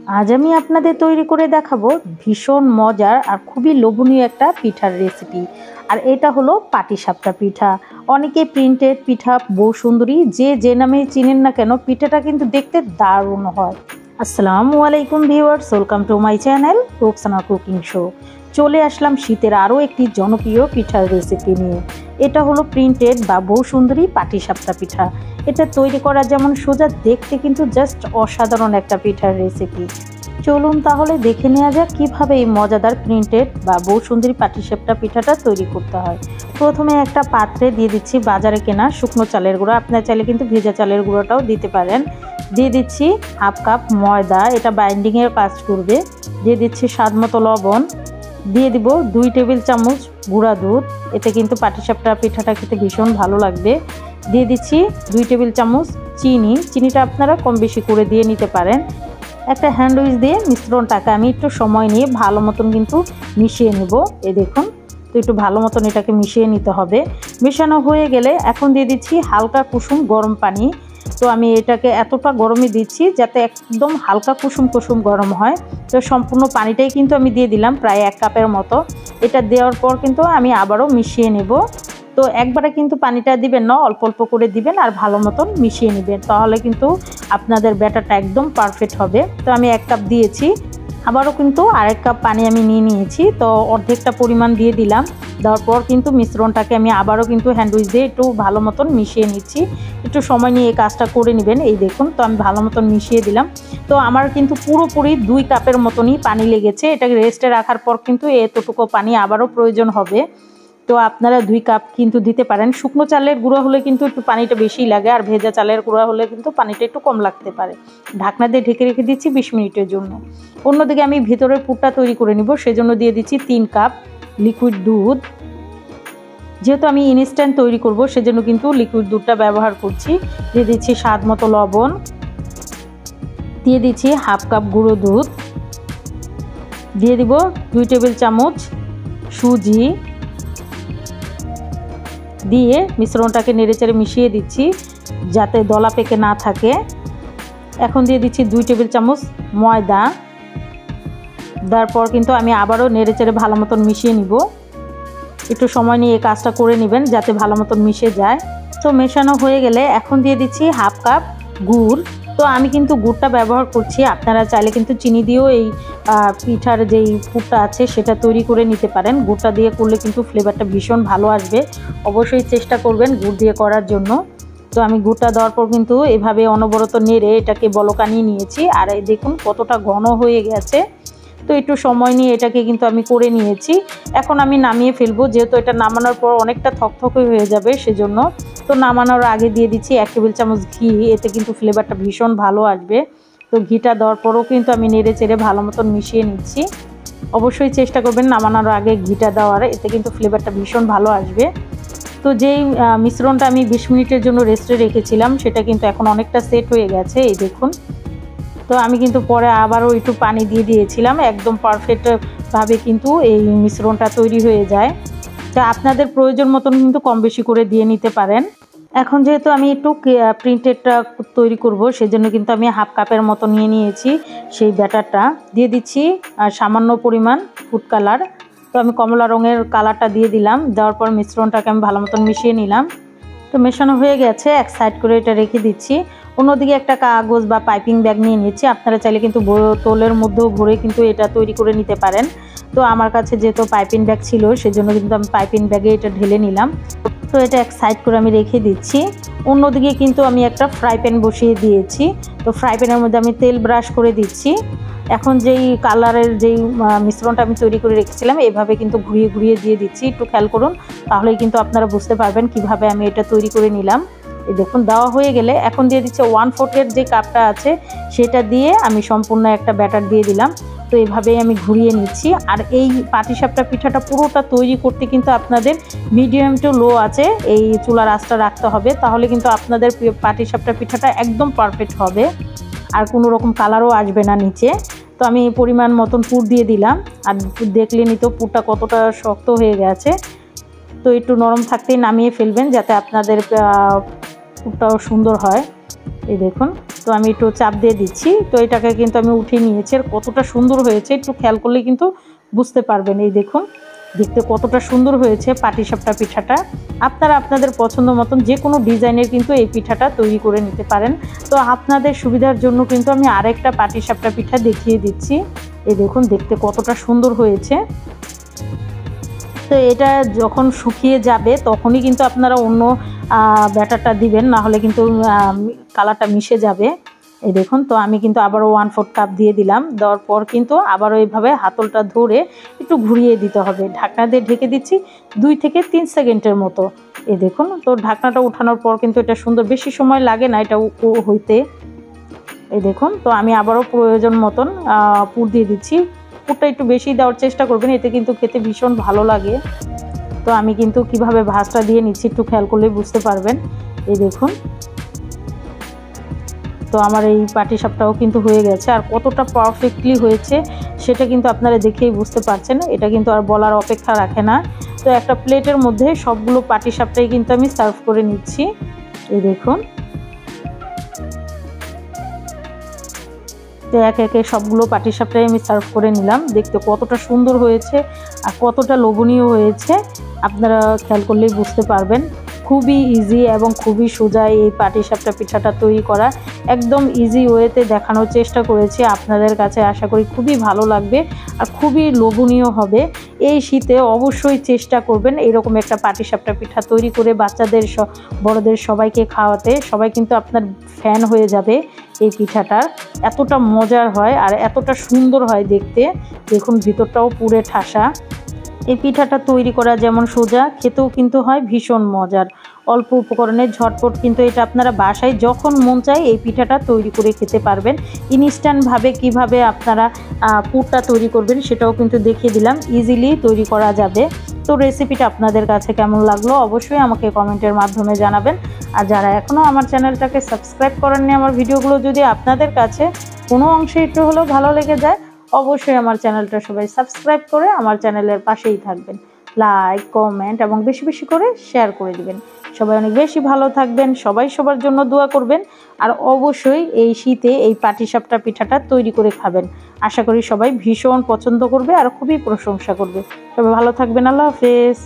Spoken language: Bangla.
আজ আমি আপনাদের তৈরি করে দেখাবো ভীষণ মজার আর খুবই লোভনীয় একটা পিঠার রেসিপি। আর এটা হলো পাটিসাপটা পিঠা। অনেকে প্রিন্টেড পিঠা, বউ সুন্দরী যে নামে চিনেন না কেন, পিঠাটা কিন্তু দেখতে দারুণ হয়। আসসালামু আলাইকুম viewers, welcome to my channel Roksana cooking show. চলে আসলাম শীতের আরও একটি জনপ্রিয় পিঠার রেসিপি নিয়ে। এটা হলো প্রিন্টেড বা বউ সুন্দরী পাটিসাপটা পিঠা। এটা তৈরি করা যেমন সোজা, দেখতে কিন্তু জাস্ট অসাধারণ একটা পিঠার রেসিপি। চলুন তাহলে দেখে নেওয়া যাক কীভাবে এই মজাদার প্রিন্টেড বা বউ সুন্দরী পাটিসাপটা পিঠাটা তৈরি করতে হয়। প্রথমে একটা পাত্রে দিয়ে দিচ্ছি বাজারে কেনা শুকনো চালের গুঁড়া, আপনার চাইলে কিন্তু ভেজা চালের গুঁড়োটাও দিতে পারেন। দিয়ে দিচ্ছি হাফ কাপ ময়দা, এটা বাইন্ডিংয়ের কাজ করবে। দিয়ে দিচ্ছি স্বাদ মতো লবণ। দিয়ে দিব 2 টেবিল চামচ গুঁড়া দুধ, এতে কিন্তু পাটিসাপটা পিঠাটা খেতে ভীষণ ভালো লাগবে। দিয়ে দিচ্ছি 2 টেবিল চামচ চিনিটা আপনারা কম বেশি করে দিয়ে নিতে পারেন। একটা হ্যান্ড উইচ দিয়ে মিশ্রণটাকে আমি একটু সময় নিয়ে ভালো মতন কিন্তু মিশিয়ে নেব। এই দেখুন, তো একটু ভালো মতন এটাকে মিশিয়ে নিতে হবে। মেশানো হয়ে গেলে এখন দিয়ে দিচ্ছি হালকা কুসুম গরম পানি। তো আমি এটাকে এতটা গরমে দিচ্ছি যাতে একদম হালকা কুসুম কুসুম গরম হয়। তো সম্পূর্ণ পানিটাই কিন্তু আমি দিয়ে দিলাম, প্রায় 1 কাপের মতো। এটা দেওয়ার পর কিন্তু আমি আবারও মিশিয়ে নেব। তো একবারে কিন্তু পানিটা দিবেন না, অল্প অল্প করে দিবেন আর ভালো মতন মিশিয়ে নেবেন, তাহলে কিন্তু আপনাদের ব্যাটারটা একদম পারফেক্ট হবে। তো আমি 1 কাপ দিয়েছি, আবারও কিন্তু আরেক কাপ পানি আমি নিয়ে নিয়েছি, তো অর্ধেকটা পরিমাণ দিয়ে দিলাম। দেওয়ার পর কিন্তু মিশ্রণটাকে আমি আবারও কিন্তু হ্যান্ডউইচ দিয়ে একটু ভালো মতন মিশিয়ে নিচ্ছি। একটু সময় নিয়ে এই কাজটা করে নেবেন। এই দেখুন, তো আমি ভালো মতন মিশিয়ে দিলাম। তো আমার কিন্তু পুরোপুরি 2 কাপের মতনই পানি লেগেছে। এটাকে রেস্টে রাখার পর কিন্তু এতটুকু পানি আবারও প্রয়োজন হবে। তো আপনারা 2 কাপ কিন্তু দিতে পারেন। শুকনো চালের গুঁড়ো হলে কিন্তু একটু পানিটা বেশি লাগে, আর ভেজা চালের গুঁড়ো হলে কিন্তু পানিটা একটু কম লাগতে পারে। ঢাকনা দিয়ে ঢেকে রেখে দিচ্ছি 20 মিনিটের জন্য। অন্যদিকে আমি ভিতরের পুরটা তৈরি করে নিব, সেজন্য দিয়ে দিচ্ছি 3 কাপ লিকুইড দুধ। যেহেতু আমি ইনস্ট্যান্ট তৈরি করব, সেজন্য কিন্তু লিকুইড দুধটা ব্যবহার করছি। দিয়ে দিচ্ছি স্বাদ মতো লবণ। দিয়ে দিচ্ছি হাফ কাপ গুঁড়ো দুধ। দিয়ে দিব 2 টেবিল চামচ সুজি। দিয়ে মিশ্রণটাকে নেড়েচেড়ে মিশিয়ে দিচ্ছি যাতে দলা পেকে না থাকে। এখন দিয়ে দিচ্ছি 2 টেবিল চামচ ময়দা। তারপর কিন্তু আমি আবারও নেড়েচেড়ে ভালো মতন মিশিয়ে নিব। একটু সময় নিয়ে এই কাজটা করে নেবেন যাতে ভালো মতন মিশে যায়। তো মেশানো হয়ে গেলে এখন দিয়ে দিচ্ছি হাফ কাপ গুড়। তো আমি কিন্তু গুড়টা ব্যবহার করছি, আপনারা চাইলে কিন্তু চিনি দিয়েও এই পিঠার যেই পুরটা আছে সেটা তৈরি করে নিতে পারেন। গুড়টা দিয়ে করলে কিন্তু ফ্লেভারটা ভীষণ ভালো আসবে। অবশ্যই চেষ্টা করবেন গুড় দিয়ে করার জন্য। তো আমি গুড়টা দেওয়ার পর কিন্তু এভাবে অনবরত নেড়ে এটাকে বলকানিয়ে নিয়েছি। আর এই দেখুন কতটা ঘন হয়ে গেছে। তো একটু সময় নিয়ে এটাকে কিন্তু আমি করে নিয়েছি। এখন আমি নামিয়ে ফেলবো, যেহেতু এটা নামানোর পর অনেকটা থকথকে হয়ে যাবে সেজন্য। তো নামানোর আগে দিয়ে দিচ্ছি 1 টেবিল চামচ ঘি, এতে কিন্তু ফ্লেভারটা ভীষণ ভালো আসবে। তো ঘিটা দেওয়ার পরও কিন্তু আমি নেড়ে চেড়ে ভালো মতন মিশিয়ে নিচ্ছি। অবশ্যই চেষ্টা করবেন নামানোর আগে ঘিটা দেওয়ার, এতে কিন্তু ফ্লেভারটা ভীষণ ভালো আসবে। তো যেই মিশ্রণটা আমি 20 মিনিটের জন্য রেস্টে রেখেছিলাম সেটা কিন্তু এখন অনেকটা সেট হয়ে গেছে। এই দেখুন, তো আমি কিন্তু পরে আবারও একটু পানি দিয়ে দিয়েছিলাম, একদম পারফেক্টভাবে কিন্তু এই মিশ্রণটা তৈরি হয়ে যায়। তো আপনাদের প্রয়োজন মতন কিন্তু কম বেশি করে দিয়ে নিতে পারেন। এখন যেহেতু আমি একটু প্রিন্টেডটা তৈরি করব, সেজন্য কিন্তু আমি হাফ কাপের মতো নিয়ে নিয়েছি সেই ব্যাটারটা। দিয়ে দিচ্ছি সামান্য পরিমাণ ফুড কালার। তো আমি কমলা রঙের কালারটা দিয়ে দিলাম। দেওয়ার পর মিশ্রণটাকে আমি ভালো মতন মিশিয়ে নিলাম। তো মেশানো হয়ে গেছে, এক সাইড করে এটা রেখে দিচ্ছি। অন্যদিকে একটা কাগজ বা পাইপিং ব্যাগ নিয়ে নিচ্ছি, আপনারা চাইলে কিন্তু বোতলের মধ্যেও ভরে কিন্তু এটা তৈরি করে নিতে পারেন। তো আমার কাছে যেহেতু পাইপিং ব্যাগ ছিল সেজন্য কিন্তু আমি পাইপিং ব্যাগে এটা ঢেলে নিলাম। তো এটা এক সাইড করে আমি রেখে দিচ্ছি। অন্যদিকে কিন্তু আমি একটা ফ্রাই প্যান বসিয়ে দিয়েছি। তো ফ্রাই প্যানের মধ্যে আমি তেল ব্রাশ করে দিচ্ছি। এখন যেই কালারের যেই মিশ্রণটা আমি তৈরি করে রেখেছিলাম এভাবে কিন্তু ঘুরিয়ে ঘুরিয়ে দিয়ে দিচ্ছি, একটু খেয়াল করুন, তাহলেই কিন্তু আপনারা বুঝতে পারবেন কিভাবে আমি এটা তৈরি করে নিলাম। এই দেখুন, দেওয়া হয়ে গেলে এখন দিয়ে দিচ্ছে 1/4 যে কাপটা আছে সেটা দিয়ে আমি সম্পূর্ণ একটা ব্যাটার দিয়ে দিলাম। তো এইভাবেই আমি ঘুরিয়ে নিচ্ছি। আর এই পাটিসাপটা পিঠাটা পুরোটা তৈরি করতে কিন্তু আপনাদের মিডিয়াম টু লো আছে এই চুলার আঁচটা রাখতে হবে, তাহলে কিন্তু আপনাদের পাটিসাপটা পিঠাটা একদম পারফেক্ট হবে আর কোনো রকম কালারও আসবে না নিচে। তো আমি পরিমাণ মতন পুর দিয়ে দিলাম। আর দেখলেনই তো পুরটা কতটা শক্ত হয়ে গেছে। তো একটু নরম থাকতেই নামিয়ে ফেলবেন যাতে আপনাদের পুরটাও সুন্দর হয়। এই দেখুন, তো আমি একটু চাপ দিয়ে দিচ্ছি। তো এটাকে কিন্তু আমি উঠিয়ে নিয়েছি। আর কতটা সুন্দর হয়েছে একটু খেয়াল করলে কিন্তু বুঝতে পারবেন। এই দেখুন দেখতে কতটা সুন্দর হয়েছে পাটিসাপটা পিঠাটা। আপনারা আপনাদের পছন্দ মতন যে কোনো ডিজাইনের কিন্তু এই পিঠাটা তৈরি করে নিতে পারেন। তো আপনাদের সুবিধার জন্য কিন্তু আমি আরেকটা পাটিসাপটা পিঠা দেখিয়ে দিচ্ছি। এই দেখুন দেখতে কতটা সুন্দর হয়েছে। তো এটা যখন শুকিয়ে যাবে তখনই কিন্তু আপনারা অন্য ব্যাটারটা দিবেন, না হলে কিন্তু কালারটা মিশে যাবে। এই দেখুন তো আমি কিন্তু আবারও 1/4 কাপ দিয়ে দিলাম। দেওয়ার পর কিন্তু আবারও এইভাবে হাতলটা ধরে একটু ঘুরিয়ে দিতে হবে। ঢাকনা দিয়ে ঢেকে দিচ্ছি 2 থেকে 3 সেকেন্ডের মতো। এই দেখুন তো ঢাকনাটা উঠানোর পর কিন্তু এটা সুন্দর, বেশি সময় লাগে না এটা হইতে। এই দেখুন তো আমি আবারও প্রয়োজন মতন পুর দিয়ে দিচ্ছি। পুরটা একটু বেশি দেওয়ার চেষ্টা করবেন, এতে কিন্তু খেতে ভীষণ ভালো লাগে। তো আমি কিন্তু কিভাবে ভাঁজটা দিয়ে নিচ্ছি একটু খেয়াল করলেই বুঝতে পারবেন। এই দেখুন তো আমার এই পাটিসাপটাও কিন্তু হয়ে গেছে। আর কতটা পারফেক্টলি হয়েছে সেটা কিন্তু আপনারা দেখেই বুঝতে পারছেন। এটা কিন্তু আর বলার অপেক্ষা রাখে না। তো একটা প্লেটের মধ্যে সবগুলো পাটিসাপটাই কিন্তু আমি সার্ভ করে নিচ্ছি। এই দেখুন তো একে একে সবগুলো পাটিসাপটাই আমি সার্ভ করে নিলাম। দেখতে কতটা সুন্দর হয়েছে আর কতটা লোভনীয় হয়েছে আপনারা খেয়াল করলেই বুঝতে পারবেন। খুবই ইজি এবং খুবই সোজা এই পাটিসাপটা পিঠাটা তৈরি করা। একদম ইজি ওয়েতে দেখানোর চেষ্টা করেছি আপনাদের কাছে, আশা করি খুবই ভালো লাগবে আর খুবই লোভনীয় হবে। এই শীতে অবশ্যই চেষ্টা করবেন এরকম একটা পাটিসাপটা পিঠা তৈরি করে বাচ্চাদের বড়দের সবাইকে খাওয়াতে। সবাই কিন্তু আপনার ফ্যান হয়ে যাবে এই পিঠাটার। এতটা মজার হয় আর এতটা সুন্দর হয় দেখতে। দেখুন ভিতরটাও পুরে ঠাসা। এই পিঠাটা তৈরি করা যেমন সোজা, খেতেও কিন্তু হয় ভীষণ মজার। অল্প উপকরণে ঝটপট কিন্তু এটা আপনারা বাসায় যখন মন চায় এই পিঠাটা তৈরি করে খেতে পারবেন। ইনস্ট্যান্টভাবে কিভাবে আপনারা পুরটা তৈরি করবেন সেটাও কিন্তু দেখিয়ে দিলাম, ইজিলি তৈরি করা যাবে। তো রেসিপিটা আপনাদের কাছে কেমন লাগলো অবশ্যই আমাকে কমেন্টের মাধ্যমে জানাবেন। আর যারা এখনও আমার চ্যানেলটাকে সাবস্ক্রাইব করেননি, আমার ভিডিওগুলো যদি আপনাদের কাছে কোনো অংশে একটু হলেও ভালো লেগে যায়, অবশ্যই আমার চ্যানেলটা সবাই সাবস্ক্রাইব করে আমার চ্যানেলের পাশেই থাকবেন। লাইক, কমেন্ট এবং বেশি বেশি করে শেয়ার করে দিবেন। সবাই অনেক বেশি ভালো থাকবেন, সবাই সবার জন্য দোয়া করবেন। আর অবশ্যই এই শীতে এই পাটিসাপটা পিঠাটা তৈরি করে খাবেন। আশা করি সবাই ভীষণ পছন্দ করবে আর খুবই প্রশংসা করবে। সবাই ভালো থাকবেন। আল্লাহ হাফেজ।